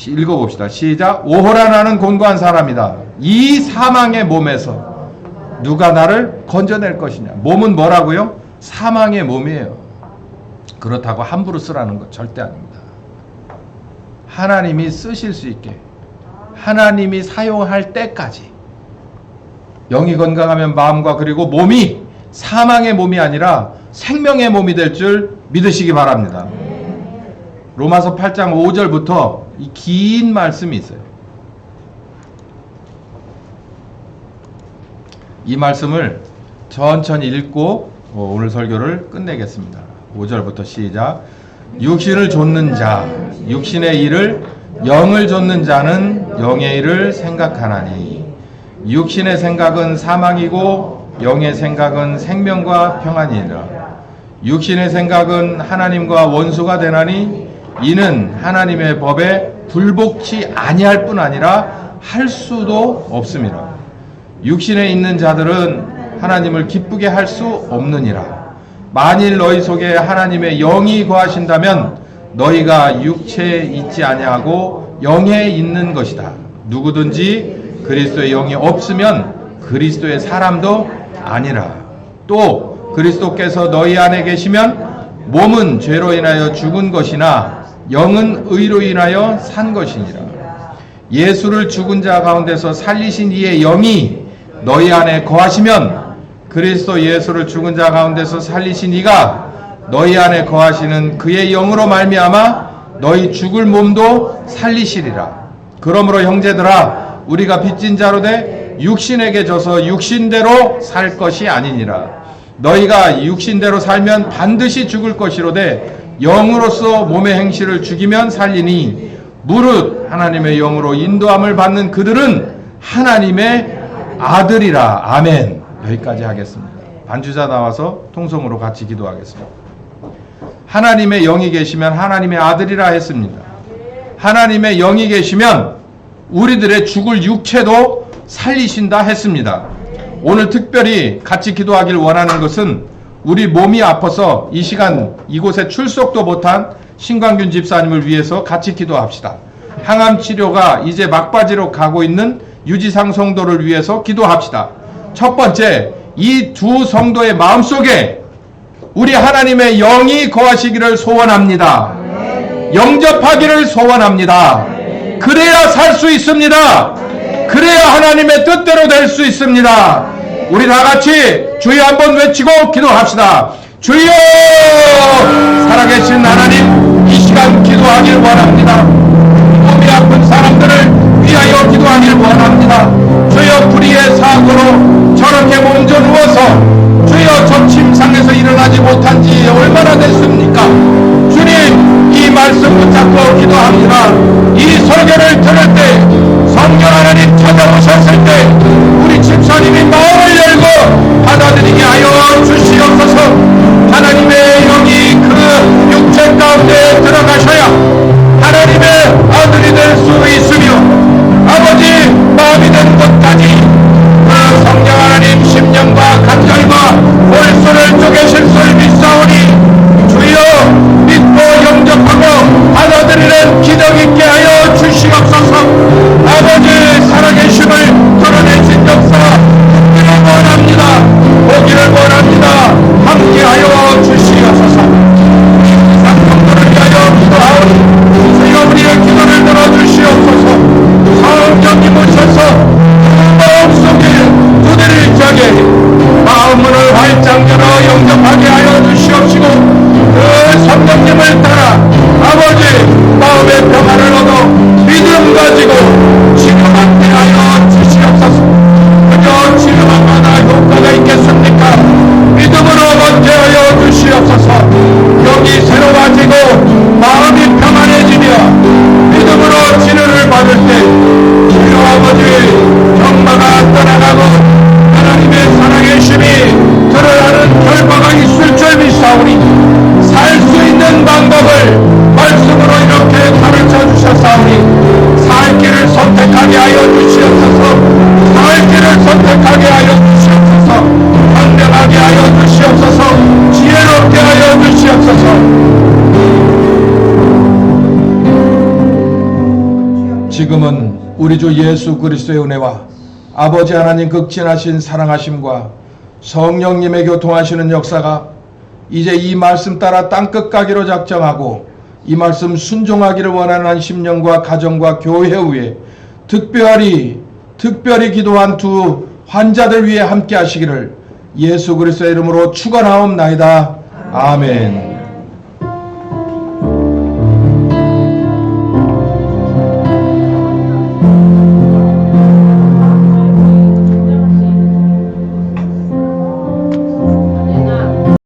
[SPEAKER 1] 읽어봅시다. 시작. 오호라 나는 곤고한 사람이다. 이 사망의 몸에서 누가 나를 건져낼 것이냐. 몸은 뭐라고요? 사망의 몸이에요. 그렇다고 함부로 쓰라는 것 절대 아닙니다. 하나님이 쓰실 수 있게, 하나님이 사용할 때까지 영이 건강하면 마음과 그리고 몸이 사망의 몸이 아니라 생명의 몸이 될 줄 믿으시기 바랍니다. 로마서 8장 5절부터 이 긴 말씀이 있어요. 이 말씀을 천천히 읽고 오늘 설교를 끝내겠습니다. 5절부터 시작. 육신을 좇는 자, 육신의 일을, 영을 좇는 자는 영의 일을 생각하나니, 육신의 생각은 사망이고 영의 생각은 생명과 평안이니라. 육신의 생각은 하나님과 원수가 되나니 이는 하나님의 법에 불복치 아니할 뿐 아니라 할 수도 없음이라. 육신에 있는 자들은 하나님을 기쁘게 할 수 없느니라. 만일 너희 속에 하나님의 영이 거하신다면 너희가 육체에 있지 아니하고 영에 있는 것이다. 누구든지 그리스도의 영이 없으면 그리스도의 사람도 아니라. 또 그리스도께서 너희 안에 계시면 몸은 죄로 인하여 죽은 것이나 영은 의로 인하여 산 것이니라. 예수를 죽은 자 가운데서 살리신 이의 영이 너희 안에 거하시면 그리스도 예수를 죽은 자 가운데서 살리신 이가 너희 안에 거하시는 그의 영으로 말미암아 너희 죽을 몸도 살리시리라. 그러므로 형제들아, 우리가 빚진 자로 돼 육신에게 져서 육신대로 살 것이 아니니라. 너희가 육신대로 살면 반드시 죽을 것이로되 영으로서 몸의 행실을 죽이면 살리니 무릇 하나님의 영으로 인도함을 받는 그들은 하나님의 아들이라. 아멘. 여기까지 하겠습니다. 반주자 나와서 통성으로 같이 기도하겠습니다. 하나님의 영이 계시면 하나님의 아들이라 했습니다. 하나님의 영이 계시면 우리들의 죽을 육체도 살리신다 했습니다. 오늘 특별히 같이 기도하길 원하는 것은 우리 몸이 아파서 이 시간 이곳에 출석도 못한 신광균 집사님을 위해서 같이 기도합시다. 항암 치료가 이제 막바지로 가고 있는 유지상 성도를 위해서 기도합시다. 첫 번째, 이 두 성도의 마음속에 우리 하나님의 영이 거하시기를 소원합니다. 영접하기를 소원합니다. 그래야 살 수 있습니다. 그래야 하나님의 뜻대로 될 수 있습니다. 우리 다 같이 주여 한번 외치고 기도합시다. 주여! 살아계신 하나님, 이 시간 기도하길 원합니다. 몸이 아픈 사람들을 위하여 기도하길 원합니다. 주여, 불의의 사고로 저렇게 먼저 누워서 주여 접침상에서 일어나지 못한 지 얼마나 됐습니까? 주님, 이 말씀 붙잡고 기도합니다. 이 설교를 들을 때, 성령 하나님 찾아오셨을 때 우리 집사님이 마음을 열고 받아들이게 하여 주시옵소서. 하나님의 영이 그 육체 가운데 들어가셔야 하나님의 아들이 될 수 있으며 아버지 마음이 된 것까지 그 성령 하나님 심령과 간절과 골수를 쪼개실 줄 믿사오니 주여 믿고 영접하고 받아들이는 기적 있게 하여 주시옵소서. 아버지 살아계심을 드러내신 역사 보기를 원합니다. 보기를 원합니다. 함께하여 주시옵소서. 상성도를 위하여 기도하오니 주여 우리의 기도를 들어주시옵소서. 성령님 오셔서 마음속에 두드릴 적에 마음문을 활짝 열어 영접하게 하여 주시옵시고 그 성령님을 따라 아버지 마음의 평안을 얻어 믿음 가지고 치료받게 하여 주시옵소서. 그저 치료만 받아 효과가 있겠습니까? 믿음으로 얻게 하여 주시옵소서. 영이 새로워지고 마음이 평안해지며 믿음으로 치료를 받을 때 주여 아버지 병마가 떠나가고 하나님의 살아계심이 드러나는 결과가 있을 줄 믿사오니 살 수 있는 방법을 말씀으로 이렇게 가르쳐 주셨사오니 살 길을 선택하게 하여 주시옵소서. 살 길을 선택하게 하여 주시옵소서. 현명하게 하여 주시옵소서. 지혜롭게 하여 주시옵소서. 지금은 우리 주 예수 그리스도의 은혜와 아버지 하나님 극진하신 사랑하심과 성령님의 교통하시는 역사가 이제 이 말씀 따라 땅끝 가기로 작정하고 이 말씀 순종하기를 원하는 심령과 가정과 교회 위에 특별히 기도한 두 환자들 위해 함께 하시기를 예수 그리스도의 이름으로 축원하옵나이다. 아멘.